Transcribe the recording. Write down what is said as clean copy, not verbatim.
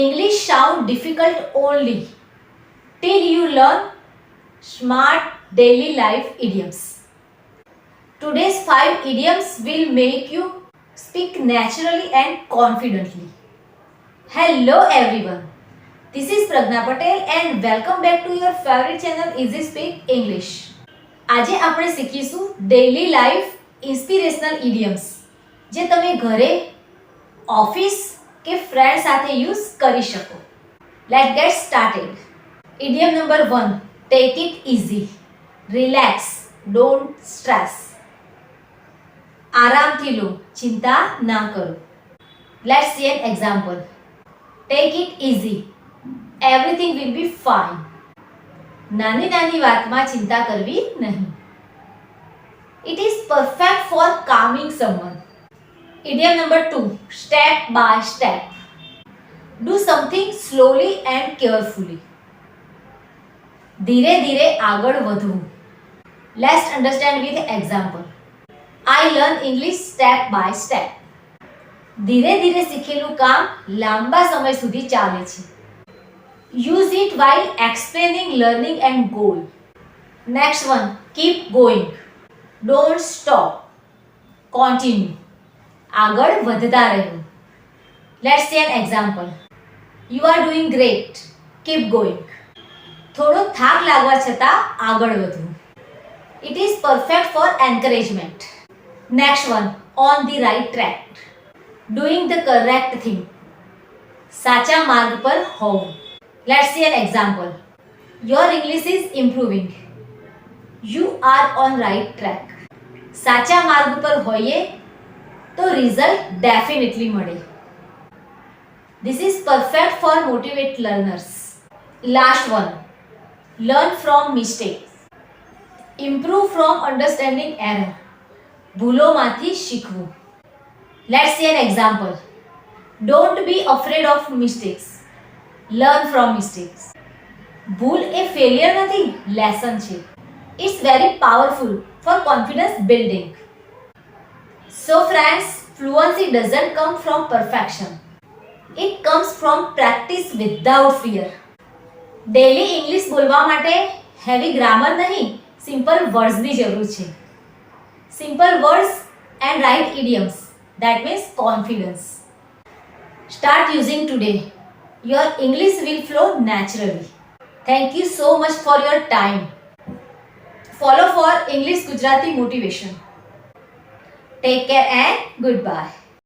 English sound difficult only till you learn smart daily life idioms. Today's 5 idioms will make you speak naturally and confidently. Hello everyone. This is Pragna Patel and welcome back to your favorite channel Easy Speak English. આજે આપણે શીખીશું daily life inspirational idioms જે તમે ઘરે, office કે friend સાથે use કરી શકો. Let's get started. Idiom number 1, take it easy. Relax, don't stress. આરામથી લો, ચિંતા ના કરો. Let's see an example. Take it easy, everything will be fine. નાની નાની વાતમાં ચિંતા કરવી નહીં. It is perfect for calming someone. Idiom number 2, step by step. Do something slowly and carefully. ધીરે ધીરે આગળ વધવું. Let's understand with example. I learn English step by step. ધીરે ધીરે શીખેલું કામ લાંબા સમય સુધી ચાલે છે. Use it while explaining learning and goal. Next one, keep going. Don't stop. Continue. આગળ વધતા રહેવું. Let's see an example. You are doing great. Keep going. થોડો થાક લાગવા છતાં આગળ વધવું. It is perfect for encouragement. Next one, on the right track. Doing the correct thing. સાચા માર્ગ પર હોવું. Let's see an example. Your English is improving. You are on right track. સાચા માર્ગ પર હોઈએ તો રિઝલ્ટ ડેફિનેટલી મળે. This is perfect for motivate learners. Last one. Learn from mistakes. Improve from understanding error. ભૂલોમાંથી શીખવું. Let's see an example. Don't be afraid of mistakes. Learn from mistakes. ભૂલ એ failure નથી, lesson છે. It's very powerful for confidence building. So friends, fluency doesn't come from perfection. It comes from practice without fear. Daily English બોલવા માટે heavy grammar નહીં, simple વર્ડ્સની જરૂર છે. Simple words and write idioms, that means confidence. Start using today. Your English will flow naturally. Thank you so much for your time. Follow for English Gujarati motivation. Take care and goodbye.